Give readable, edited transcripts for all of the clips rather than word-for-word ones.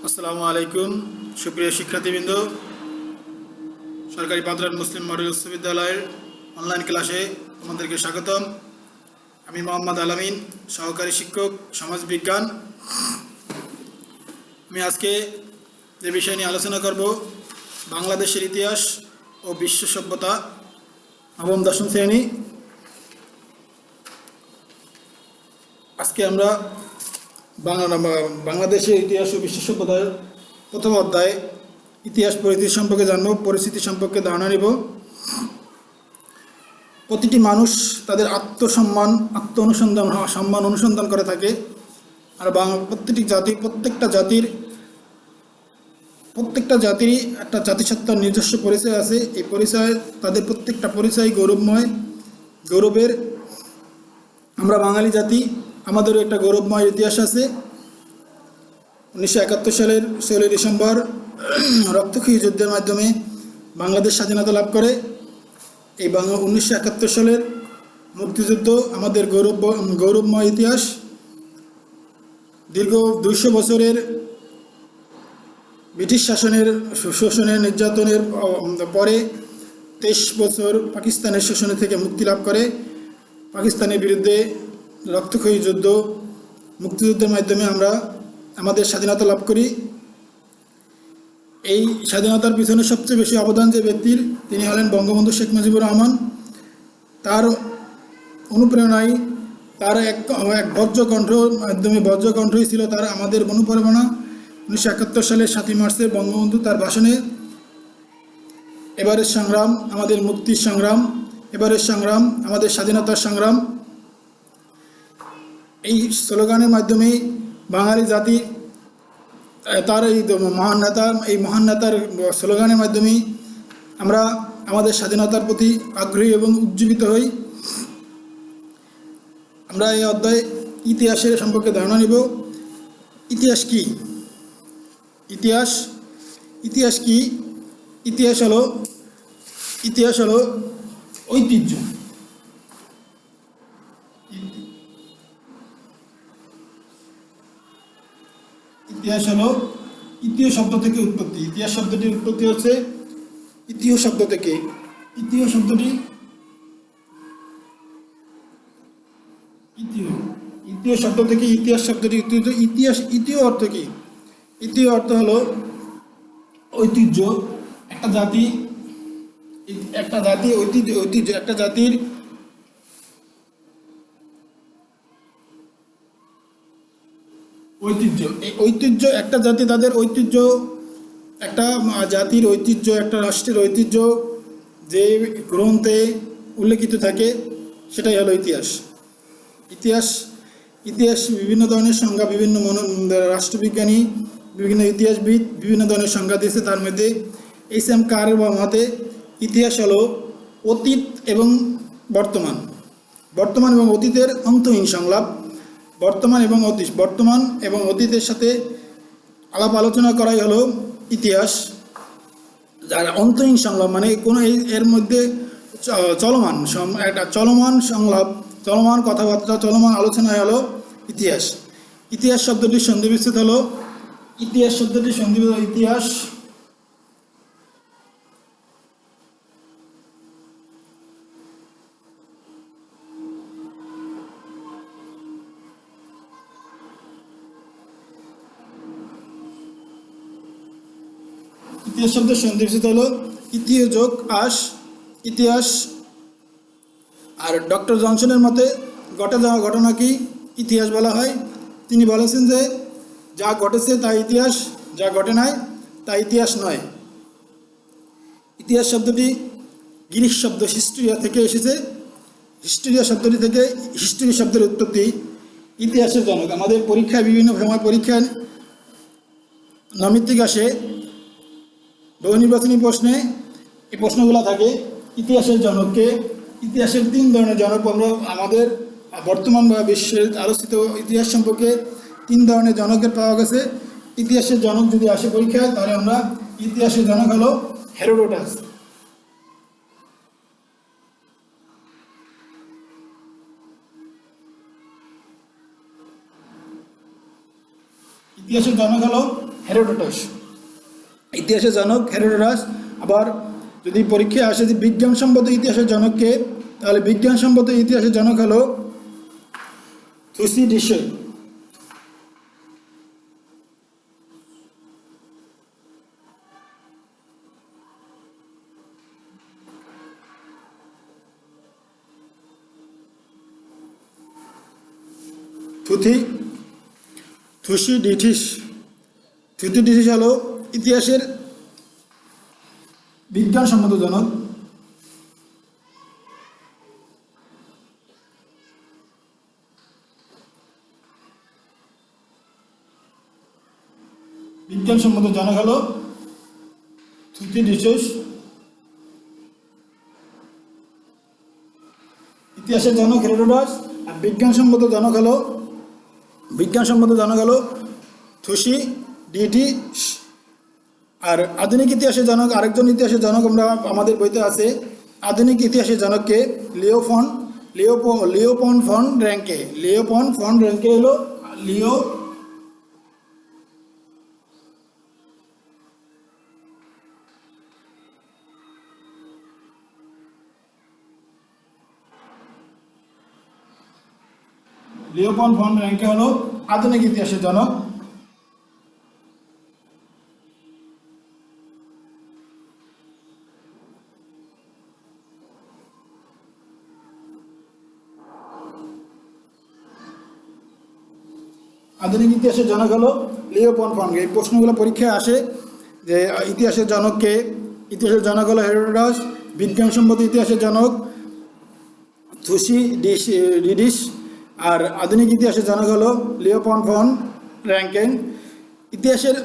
আসসালামু আলাইকুম সুপ্রিয় শিক্ষার্থীবৃন্দ, সরকারি পাদরান মুসলিম মডেল উচ্চ বিদ্যালয়ের অনলাইন ক্লাসে তোমাদেরকে স্বাগতম। আমি মোহাম্মদ আলামিন, সহকারী শিক্ষক সমাজ বিজ্ঞান। আমি আজকে যে বিষয় নিয়ে আলোচনা করব, বাংলাদেশের ইতিহাস ও বিশ্ব সভ্যতা, নবম দশম শ্রেণী। আজকে আমরা বাংলাদেশের ইতিহাস ও বিশ্ব সভ্যতার প্রথম অধ্যায় ইতিহাস পরিস্থিতি সম্পর্কে জানব, পরিস্থিতি সম্পর্কে ধারণা নিব। প্রতিটি মানুষ তাদের আত্মসম্মান অনুসন্ধান করে থাকে। আর প্রত্যেকটা জাতিরই একটা জাতিসত্তার নিজস্ব পরিচয় আছে। এই পরিচয়, তাদের প্রত্যেকটা পরিচয় গৌরবের। আমরা বাঙালি জাতি, আমাদেরও একটা গৌরবময় ইতিহাস আছে। 1971 সালের 16 ডিসেম্বর রক্তক্ষয়ী যুদ্ধের মাধ্যমে বাংলাদেশ স্বাধীনতা লাভ করে। এই 1971 সালের মুক্তিযুদ্ধ আমাদের গৌরবময় ইতিহাস। দীর্ঘ 200 বছরের ব্রিটিশ শোষণের নির্যাতনের পরে 23 বছর পাকিস্তানের শোষণ থেকে মুক্তি লাভ করে। পাকিস্তানের বিরুদ্ধে রক্তক্ষয়ী মুক্তিযুদ্ধের মাধ্যমে আমরা আমাদের স্বাধীনতা লাভ করি। এই স্বাধীনতার পিছনে সবচেয়ে বেশি অবদান যে ব্যক্তির, তিনি হলেন বঙ্গবন্ধু শেখ মুজিবুর রহমান। তার অনুপ্রেরণায়, তার এক বজ্রকণ্ঠই ছিল তার আমাদের অনুপ্রেরণা। 1971 সালের 7ই মার্চে বঙ্গবন্ধু তার ভাষণে এবারের সংগ্রাম আমাদের মুক্তির সংগ্রাম, এবারের সংগ্রাম আমাদের স্বাধীনতার সংগ্রাম, এই স্লোগানের মাধ্যমে বাঙালি জাতি তার এই মহান নেতার স্লোগানের মাধ্যমেই আমরা আমাদের স্বাধীনতার প্রতি আগ্রহী এবং উজ্জীবিত হই। আমরা এই অধ্যায়ে ইতিহাসের সম্পর্কে ধারণা নিব। ইতিহাস কি? ইতিহাস কি? ইতিহাস হলো ঐতিহ্য। ইতিহাস হলো ইতিহ শব্দ থেকে উৎপত্তি। ইতিহাস শব্দটির উৎপত্তি হচ্ছে ইতিহ শব্দ থেকে। ইতিহ শব্দটি ইতিহ শব্দ থেকে ইতিহাস শব্দটি উৎপত্তি। ইতিহ অর্থ কি? ইতিহ অর্থ হলো ঐতিহ্য। একটা জাতির ঐতিহ্য। এই ঐতিহ্য, একটা জাতি তাদের ঐতিহ্য, একটা জাতির ঐতিহ্য, একটা রাষ্ট্রের ঐতিহ্য যে গ্রন্থে উল্লেখিত থাকে, সেটাই হলো ইতিহাস। ইতিহাস বিভিন্ন ধরনের সংজ্ঞা, বিভিন্ন রাষ্ট্রবিজ্ঞানী, বিভিন্ন ইতিহাসবিদ বিভিন্ন ধরনের সংজ্ঞা দিয়েছে। তার মধ্যে HM কারের মতে ইতিহাস হলো অতীত এবং বর্তমান এবং অতীতের অন্তহীন সংলাপ। বর্তমান এবং অতীতের সাথে আলাপ আলোচনা করাই হলো ইতিহাস। যার অন্তহীন সংলাপ মানে কোনো এর মধ্যে চলমান সংলাপ, চলমান কথাবার্তা, চলমান আলোচনায় হলো ইতিহাস। ইতিহাস শব্দটির সন্ধিবিচ্ছেদ হলো ইতিহাস শব্দের সন্ধিবিচ্ছেদ হলো ইতিহ যোগ আস, ইতিহাস। আর ডক্টর জনসনের মতে ঘটে যাওয়া ঘটনাকে ইতিহাস বলা হয়। তিনি বলেছেন যে যা ঘটেছে তা ইতিহাস, যা ঘটে নাই তা ইতিহাস নয়। ইতিহাস শব্দটি গ্রিক শব্দ হিস্টোরিয়া থেকে এসেছে। হিস্টোরিয়া শব্দটি থেকে হিস্টোরি শব্দের উৎপত্তি। ইতিহাসের জনক, আমাদের পরীক্ষায় বিভিন্ন সময় পরীক্ষায় নৈমিত্তিক আসে, বহু নির্বাচনী প্রশ্নে এই প্রশ্নগুলো থাকে। ইতিহাসের জনককে, ইতিহাসের 3 ধরনের জনক আমরা আমাদের বর্তমান বা বিশ্বের আলোচিত ইতিহাস সম্পর্কে 3 ধরনের জনকের পাওয়া গেছে। ইতিহাসের জনক যদি আসে পরীক্ষায়, তাহলে আমরা ইতিহাসের জনক হলো হেরোডোটাস। ইতিহাসের জনক হলো হেরোডোটাস। ইতিহাসের জনক হেরোডোটাস। আবার যদি পরীক্ষায় আসে যে বিজ্ঞানসম্মত ইতিহাসের জনককে, তাহলে বিজ্ঞানসম্মত ইতিহাসের জনক হলো থুসিডিডাস। থুসিডিডিস থুসিডিডিস হলো ইতিহাসের বিজ্ঞানসম্মত জনক। বিজ্ঞানসম্মত জনক হলো থুসিডিডিস। ইতিহাসের জনক হেরোডোটাস, আর বিজ্ঞানসম্মত জনক হলো থুসিডিডিস। আর আধুনিক ইতিহাসের জনক, আরেকজন ইতিহাসের জনক আমরা আমাদের বইতে আছে। আধুনিক ইতিহাসের জনককে লিওপন ফন র্যাঙ্কে। লিওপন ফন র্যাঙ্কে হলো লিওপন ফন র্যাঙ্কে হলো আধুনিক ইতিহাসের জনক। আধুনিক ইতিহাসের জনক হলো লিওপন ফন। এই প্রশ্নগুলো পরীক্ষায় আসে যে ইতিহাসের জনককে। ইতিহাসের জনক হলো হেরোডোটাস, বিজ্ঞানসম্মত ইতিহাসের জনক থুসিডিডিস, আর আধুনিক ইতিহাসের জনক হলো লিওপন ফন র্যাঙ্কেন। ইতিহাসের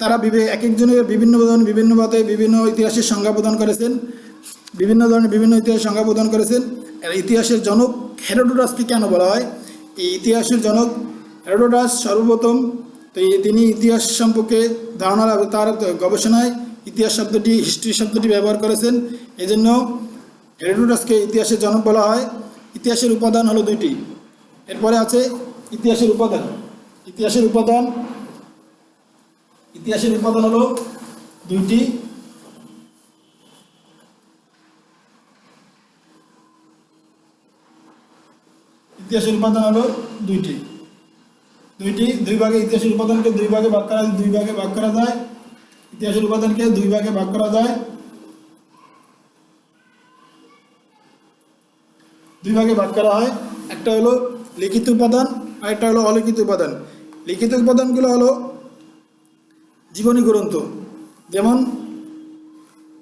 তারা এক একজনের বিভিন্ন ধরনের বিভিন্ন মতে বিভিন্ন ইতিহাসের সংজ্ঞা প্রদান করেছেন, বিভিন্ন ধরনের বিভিন্ন ইতিহাসের সংজ্ঞা প্রদান করেছেন। আর ইতিহাসের জনক হেরোডোটাসকে কেন বলা হয়? এই ইতিহাসের জনক হেরোডোটাস সর্বপ্রথম তিনি ইতিহাস সম্পর্কে ধারণা তার গবেষণায় ইতিহাস শব্দটি, হিস্ট্রি শব্দটি ব্যবহার করেছেন। এজন্য হেরোডোটাসকে ইতিহাসের জনক বলা হয়। ইতিহাসের উপাদান হলো দুইটি। এরপরে আছে ইতিহাসের উপাদান। ইতিহাসের উপাদান হলো দুইটি। ইতিহাসের উপাদান হলো দুই ভাগে। ইতিহাসের উপাদানকে দুই ভাগে ভাগ করা যায়। ইতিহাসের উপাদানকে দুই ভাগে ভাগ করা যায়। দুই ভাগে ভাগ করা হয়। একটা হলো লিখিত উপাদান, আর একটা হলো অলিখিত উপাদান। লিখিত উপাদানগুলো হলো জীবনী গ্রন্থ, যেমন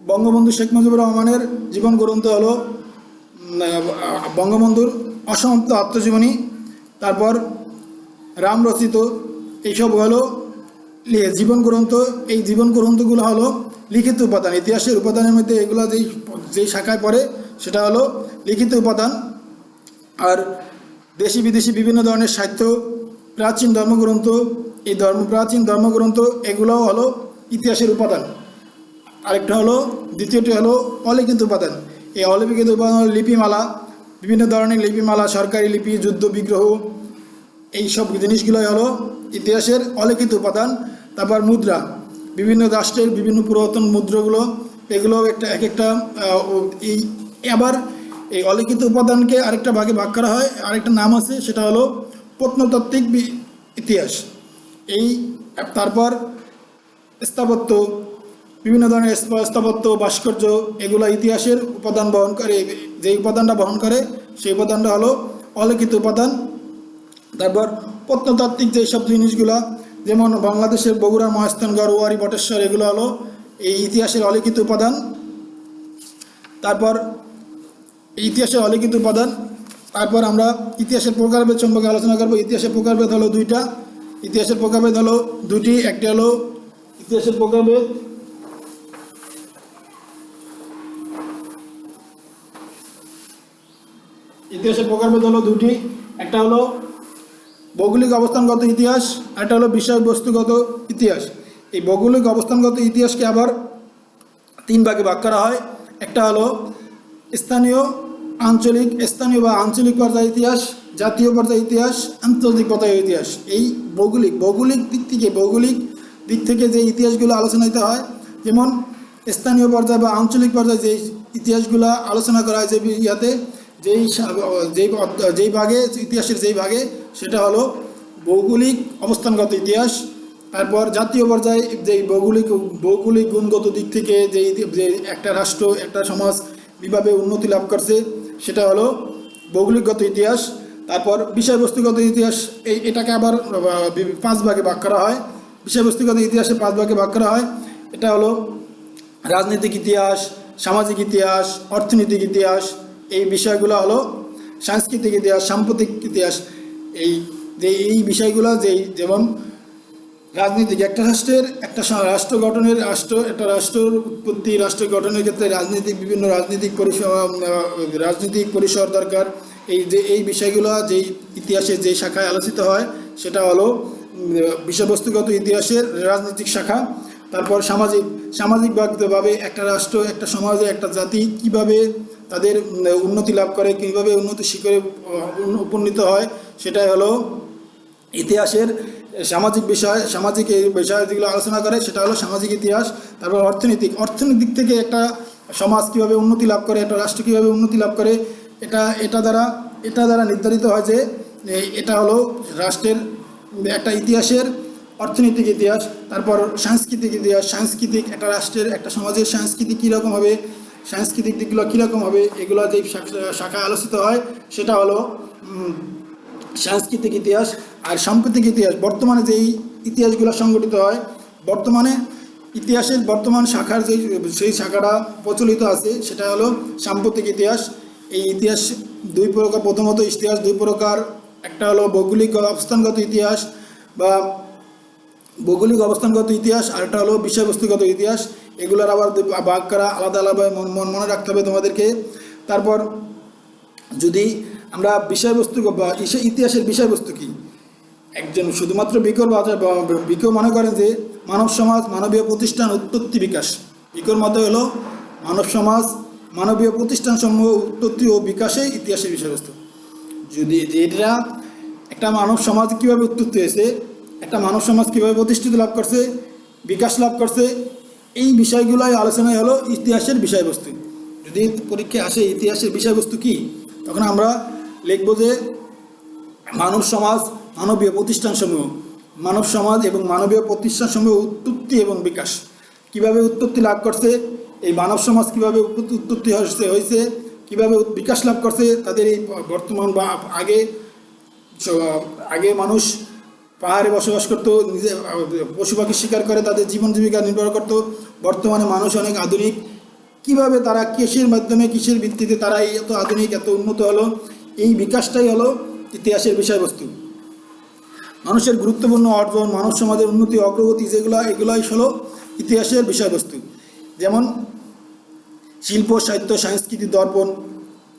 বঙ্গবন্ধু শেখ মুজিবুর রহমানের জীবন গ্রন্থ হলো বঙ্গবন্ধুর অসমাপ্ত আত্মজীবনী। তারপর রাম রচিত, এইসব হলো জীবন গ্রন্থ। এই জীবন গ্রন্থগুলো হলো লিখিত উপাদান। ইতিহাসের উপাদানের মধ্যে এগুলো যেই শাখায় পড়ে সেটা হলো লিখিত উপাদান। আর দেশি বিদেশি বিভিন্ন ধরনের সাহিত্য, প্রাচীন ধর্মগ্রন্থ, এই প্রাচীন ধর্মগ্রন্থ এগুলোও হলো ইতিহাসের উপাদান। আরেকটা হলো, দ্বিতীয়টি হলো অলিখিত উপাদান। এই অলিখিত উপাদান হলো লিপিমালা, বিভিন্ন ধরনের লিপিমালা, সরকারি লিপি, যুদ্ধ বিগ্রহ, এইসব জিনিসগুলোই হলো ইতিহাসের অলিখিত উপাদান। তারপর মুদ্রা, বিভিন্ন রাষ্ট্রের বিভিন্ন পুরাতন মুদ্রাগুলো, এগুলো এক একটা আবার এই অলিখিত উপাদানকে আরেকটা ভাগে ভাগ করা হয়, আরেকটা নাম আছে, সেটা হলো প্রত্নতাত্ত্বিক ইতিহাস। তারপর স্থাপত্য, বিভিন্ন ধরনের স্থাপত্য, ভাস্কর্য, এগুলো ইতিহাসের উপাদান বহন করে। যে উপাদানটা বহন করে সেই উপাদানটা হলো অলিখিত উপাদান। তারপর প্রত্নতাত্ত্বিক যেসব জিনিসগুলো, যেমন বাংলাদেশের বগুড়া, মহেস্থানগড়, ওয়ারী, বটেশ্বর, এগুলো হলো এই ইতিহাসের অলিখিত উপাদান। তারপর ইতিহাসের অলিখিত উপাদান। তারপর আমরা ইতিহাসের প্রকারভেদ সম্পর্কে আলোচনা করব। ইতিহাসের প্রকারভেদ হলো দুইটা। ইতিহাসের প্রকারভেদ হলো দুটি। একটা হলো ইতিহাসের প্রকারভেদ হলো দুটি। একটা হলো ভৌগোলিক অবস্থানগত ইতিহাস, আর একটা হলো বিষয়বস্তুগত ইতিহাস। এই ভৌগোলিক অবস্থানগত ইতিহাসকে আবার তিন ভাগে ভাগ করা হয়। একটা হলো স্থানীয় বা আঞ্চলিক পর্যায়ের ইতিহাস, জাতীয় পর্যায়ের ইতিহাস, আন্তর্জাতিক পর্যায়ের ইতিহাস। এই ভৌগোলিক দিক থেকে ভৌগোলিক দিক থেকে যে ইতিহাসগুলো আলোচনা হতে হয়, যেমন স্থানীয় পর্যায়ে বা আঞ্চলিক পর্যায়ে যে ইতিহাসগুলো আলোচনা করা হয় যে ইয়াতে যেই ভাগে ইতিহাসের যেই ভাগে, সেটা হলো ভৌগোলিক অবস্থানগত ইতিহাস। তারপর জাতীয় পর্যায়ে যেই ভৌগোলিক গুণগত দিক থেকে যে একটা রাষ্ট্র একটা সমাজ কীভাবে উন্নতি লাভ করছে সেটা হলো ভৌগোলিকগত ইতিহাস। তারপর বিষয়বস্তুগত ইতিহাস, এটাকে আবার 5 ভাগে ভাগ করা হয়। বিষয়বস্তুগত ইতিহাসে 5 ভাগে ভাগ করা হয়। এটা হলো রাজনৈতিক ইতিহাস, সামাজিক ইতিহাস, অর্থনৈতিক ইতিহাস। এই বিষয়গুলো হলো সাংস্কৃতিক ইতিহাস, সাম্প্রতিক ইতিহাস। এই বিষয়গুলো যেমন রাজনীতিক, একটা রাষ্ট্রের রাষ্ট্র গঠনের একটা রাষ্ট্রের উৎপত্তি, রাষ্ট্র গঠনের ক্ষেত্রে বিভিন্ন রাজনৈতিক পরিসর দরকার। এই বিষয়গুলো যেই ইতিহাসের যেই শাখায় আলোচিত হয় সেটা হলো বিষয়বস্তুগত ইতিহাসের রাজনৈতিক শাখা। তারপর সামাজিকভাবে একটা রাষ্ট্র, একটা সমাজে, একটা জাতি কিভাবে তাদের উন্নতি লাভ করে, কীভাবে উন্নতি শিখরে উপনীত হয়, সেটাই হলো ইতিহাসের সামাজিক এই বিষয় যেগুলো আলোচনা করে সেটা হলো সামাজিক ইতিহাস। তারপর অর্থনৈতিক থেকে একটা সমাজ কীভাবে উন্নতি লাভ করে, একটা রাষ্ট্র কীভাবে উন্নতি লাভ করে, এটা দ্বারা নির্ধারিত হয় যে এটা হলো রাষ্ট্রের একটা ইতিহাসের অর্থনৈতিক ইতিহাস। তারপর সাংস্কৃতিক ইতিহাস, একটা রাষ্ট্রের একটা সমাজের সংস্কৃতি কীরকম হবে, সাংস্কৃতিক দিকগুলো কীরকম হবে, এগুলো যেই শাখায় আলোচিত হয় সেটা হলো সাংস্কৃতিক ইতিহাস। আর সাম্প্রতিক ইতিহাস, বর্তমানে যেই ইতিহাসগুলো সংগঠিত হয়, বর্তমানে ইতিহাসের বর্তমান শাখার সেই শাখাটা প্রচলিত আছে সেটা হলো সাম্প্রতিক ইতিহাস। এই ইতিহাস 2 প্রকার, প্রথমত ইতিহাস 2 প্রকার। একটা হলো ভৌগোলিক অবস্থানগত ইতিহাস আর একটা হলো বিষয়বস্তুগত ইতিহাস। এগুলোর আবার ভাগ করা আলাদা মনে রাখতে হবে তোমাদেরকে। তারপর যদি আমরা ইতিহাসের বিষয়বস্তু কি, একজন শুধুমাত্র বিকর মনে করেন যে মানব সমাজ, মানবীয় প্রতিষ্ঠান, উৎপত্তি, বিকাশ। বিকর মতে হলো মানব সমাজ, মানবীয় প্রতিষ্ঠান সমূহ উৎপত্তি ও বিকাশে ইতিহাসের বিষয়বস্তু। যদি এটা একটা মানব সমাজ কীভাবে উৎপত্তি হয়েছে, একটা মানব সমাজ কীভাবে প্রতিষ্ঠিত লাভ করছে, বিকাশ লাভ করছে, এই বিষয়গুলোই আলোচনায় হলো ইতিহাসের বিষয়বস্তু। যদি পরীক্ষায় আসে ইতিহাসের বিষয়বস্তু কি, তখন আমরা লিখব যে মানব সমাজ, মানবীয় প্রতিষ্ঠানসমূহ, মানব সমাজ এবং মানবীয় প্রতিষ্ঠানসমূহ উৎপত্তি এবং বিকাশ। কিভাবে উৎপত্তি লাভ করছে, এই মানব সমাজ কীভাবে উৎপত্তি হয়েছে, কীভাবে বিকাশ লাভ করছে, তাদের এই বর্তমান বা আগে মানুষ পাহাড়ে বসবাস করতো, নিজে পশু পাখি শিকার করে তাদের জীবন জীবিকা নির্ভর করতো। বর্তমানে মানুষ অনেক আধুনিক, কিভাবে তারা কিসের মাধ্যমে, কিসের ভিত্তিতে তারা এত আধুনিক, এত উন্নত হলো, এই বিকাশটাই হলো ইতিহাসের বিষয়বস্তু। মানুষের গুরুত্বপূর্ণ অর্জন, মানব সমাজের উন্নতি, অগ্রগতি, এগুলাই হলো ইতিহাসের বিষয়বস্তু। যেমন শিল্প, সাহিত্য, সংস্কৃতি, দর্পণ,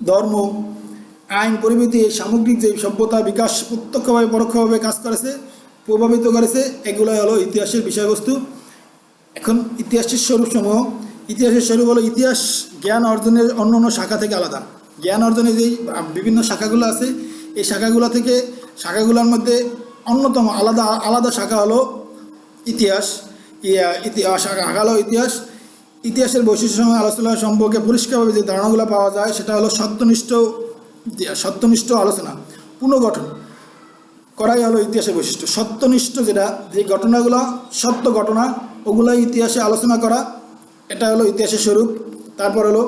ধর্ম, আইন প্রভৃতি এই সামগ্রিক যে সভ্যতা বিকাশ প্রত্যক্ষভাবে পরোক্ষভাবে কাজ করেছে, প্রভাবিত করেছে, এগুলোই হলো ইতিহাসের বিষয়বস্তু। এখন ইতিহাসের স্বরূপ হলো ইতিহাস জ্ঞান অর্জনের অন্য শাখা থেকে আলাদা। জ্ঞান অর্জনের যেই বিভিন্ন শাখাগুলো আছে, এই শাখাগুলোর মধ্যে অন্যতম আলাদা শাখা হলো ইতিহাস। ইতিহাসের বৈশিষ্ট্য আলোচনা সম্পর্কে পরিষ্কারভাবে যে ধারণাগুলো পাওয়া যায় সেটা হলো সত্যনিষ্ঠ আলোচনা, পুনর্গঠন করাই হলো ইতিহাসের বৈশিষ্ট্য। সত্যনিষ্ঠ যে ঘটনাগুলো সত্য ঘটনা, ওগুলাই ইতিহাসে আলোচনা করা, এটা হলো ইতিহাসের স্বরূপ। তারপর হলো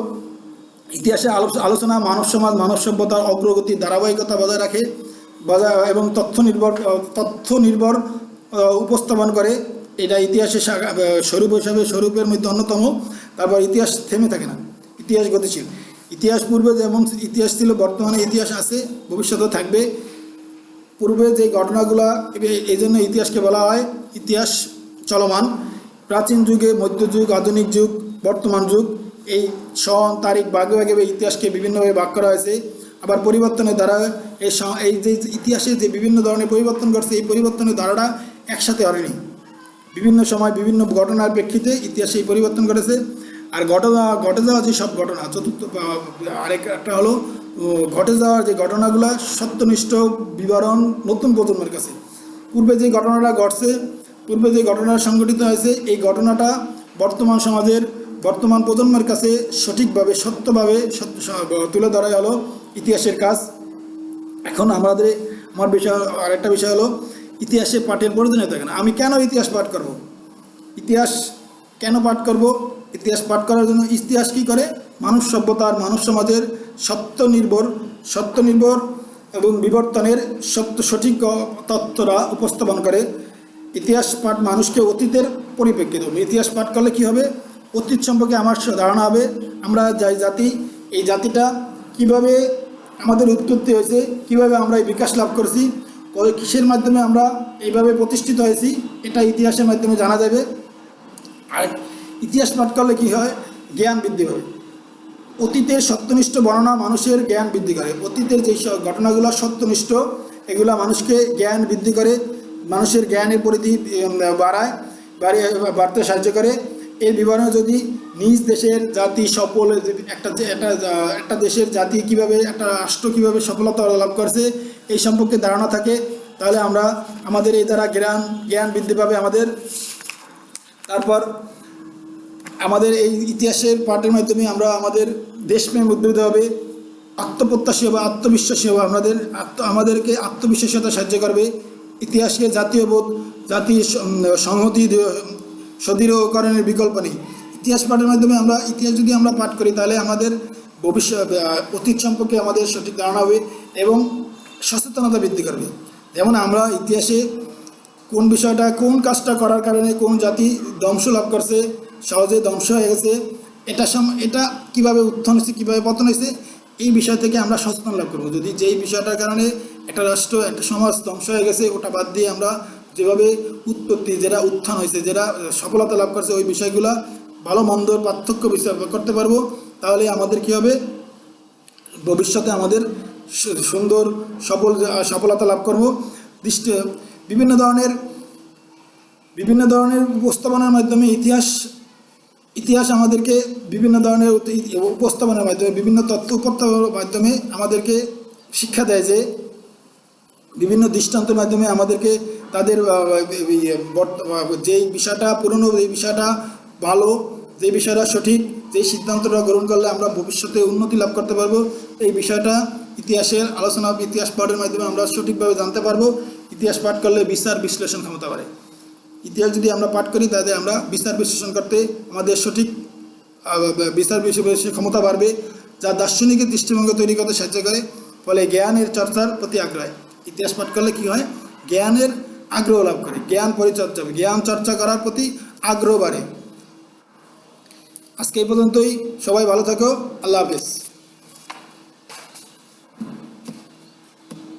ইতিহাসে আলোচনা মানব সমাজ, মানব সভ্যতার অগ্রগতি ধারাবাহিকতা বজায় রাখে এবং তথ্য নির্ভর উপস্থাপন করে। এটা ইতিহাসের স্বরূপ হিসাবে স্বরূপের মধ্যে অন্যতম। তারপর ইতিহাস থেমে থাকে না, ইতিহাস গতিশীল। ইতিহাস পূর্বে যেমন ইতিহাস ছিল, বর্তমানে ইতিহাস আছে, ভবিষ্যতেও থাকবে। পূর্বে যে ঘটনাগুলো, এই জন্য ইতিহাসকে বলা হয় ইতিহাস চলমান। প্রাচীন যুগে, মধ্যযুগ, আধুনিক যুগ, বর্তমান যুগ, এই সন তারিখ ভাগে ইতিহাসকে বিভিন্নভাবে ভাগ করা হয়েছে। আবার পরিবর্তনের দ্বারা এই যে ইতিহাসে যে বিভিন্ন ধরনের পরিবর্তন ঘটছে, এই পরিবর্তনের ধারাটা একসাথে হয়নি। বিভিন্ন সময় বিভিন্ন ঘটনার প্রেক্ষিতে ইতিহাসে এই পরিবর্তন ঘটেছে। আর ঘটে যাওয়া যে সব ঘটনা, আরেকটা হলো ঘটে যাওয়ার যে ঘটনাগুলো সত্যনিষ্ঠ বিবরণ নতুন প্রজন্মের কাছে। পূর্বে যে ঘটনাটা ঘটছে পূর্বে যে ঘটনা সংঘটিত হয়েছে এই ঘটনাটা বর্তমান সমাজের বর্তমান প্রজন্মের কাছে সঠিকভাবে সত্যভাবে তুলে ধরাই হলো ইতিহাসের কাজ। এখন আমার বিষয় আরেকটা বিষয় হলো ইতিহাসে পাঠের প্রয়োজনীয়তা কেন। আমি কেন ইতিহাস পাঠ করব? ইতিহাস কেন পাঠ করব? ইতিহাস পাঠ করার জন্য ইতিহাস কী করে? মানব সভ্যতার মানব সমাজের সত্য নির্ভর এবং বিবর্তনের সঠিক তত্ত্বরা উপস্থাপন করে। ইতিহাস পাঠ মানুষকে অতীতের পরিপ্রেক্ষিতে, ইতিহাস পাঠ করলে কী হবে? অতীত সম্পর্কে আমার ধারণা হবে। আমরা যাই জাতি, এই জাতিটা কিভাবে আমাদের উৎপত্তি হয়েছে, কিভাবে আমরা এই বিকাশ লাভ করেছি, কিসের মাধ্যমে আমরা এইভাবে প্রতিষ্ঠিত হয়েছি, এটা ইতিহাসের মাধ্যমে জানা যাবে। আর ইতিহাস পাঠ করলে কী হয়? জ্ঞান বৃদ্ধি পাবে। অতীতের সত্যনিষ্ঠ বর্ণনা মানুষের জ্ঞান বৃদ্ধি করে। অতীতের যেই সব ঘটনাগুলো সত্যনিষ্ঠ, এগুলো মানুষকে জ্ঞান বৃদ্ধি করে, মানুষের জ্ঞানের পরিধি বাড়তে সাহায্য করে। এর বিবরণে যদি নিজ দেশের জাতি একটা দেশের জাতি কীভাবে, একটা রাষ্ট্র কীভাবে সফলতা লাভ করছে এই সম্পর্কে ধারণা থাকে, তাহলে আমাদের এই দ্বারা জ্ঞান বৃদ্ধি পাবে আমাদের। তারপর আমাদের এই ইতিহাসের পাঠের মাধ্যমে আমরা আমাদের দেশপ্রেম উদ্বুদ্ধ হবে, আত্মপ্রত্যাশী হবে, আত্মবিশ্বাসী হবে। আমাদেরকে আত্মবিশ্বাসীতা সাহায্য করবে। ইতিহাসকে জাতীয়বোধ, জাতি সংহতি সুদৃঢ়করণের বিকল্প নেই। ইতিহাস পাঠের মাধ্যমে ইতিহাস যদি আমরা পাঠ করি তাহলে আমাদের অতীত সম্পর্কে আমাদের সঠিক ধারণা হবে এবং সচেতনতা বৃদ্ধি করবে। যেমন আমরা ইতিহাসে কোন কাজটা করার কারণে কোন জাতি ধ্বংস লাভ করছে, সহজে ধ্বংস হয়ে গেছে, এটা কীভাবে উত্থান হয়েছে, কীভাবে পতন হয়েছে, এই বিষয় থেকে আমরা সচেতন লাভ করবো। যদি যেই বিষয়টার কারণে একটা রাষ্ট্র, একটা সমাজ ধ্বংস হয়ে গেছে, ওটা বাদ দিয়ে আমরা যেভাবে যেটা উত্থান হয়েছে, যেটা সফলতা লাভ করছে, ওই বিষয়গুলো ভালো মন্দর পার্থক্য বিচার করতে পারবো। তাহলে আমাদের কী হবে? ভবিষ্যতে আমাদের সুন্দর সফলতা লাভ করবো। বিভিন্ন ধরনের উপস্থাপনার মাধ্যমে ইতিহাস আমাদেরকে বিভিন্ন ধরনের উপস্থাপনার মাধ্যমে, বিভিন্ন তথ্য উপস্থাপনার মাধ্যমে আমাদেরকে শিক্ষা দেয় যে বিভিন্ন দৃষ্টান্তের মাধ্যমে আমাদেরকে তাদের যেই বিষয়টা পুরনো, যেই বিষয়টা ভালো, যে বিষয়টা সঠিক, যেই সিদ্ধান্তটা গ্রহণ করলে আমরা ভবিষ্যতে উন্নতি লাভ করতে পারবো, এই বিষয়টা ইতিহাসের আলোচনা, ইতিহাস পাঠের মাধ্যমে আমরা সঠিকভাবে জানতে পারবো। ইতিহাস পাঠ করলে বিচার বিশ্লেষণ ক্ষমতা বাড়ে। ইতিহাস যদি আমরা পাঠ করি তাহলে আমরা বিচার বিশ্লেষণ করতে আমাদের সঠিক বিচার বিশ্লেষণ ক্ষমতা বাড়বে, যা দার্শনিকের দৃষ্টিভঙ্গি তৈরি করতে সাহায্য করে। ফলে জ্ঞানের চর্চার প্রতি আগ্রহ। ইতিহাস পাঠ করলে কী হয়? জ্ঞানের আগ্রহ লাভ করে, জ্ঞান পরিচর্যা, জ্ঞান চর্চা করার প্রতি আগ্রহ বাড়ে। আজকে এই পর্যন্তই। সবাই ভালো থাকো। আল্লাহ হাফেজ।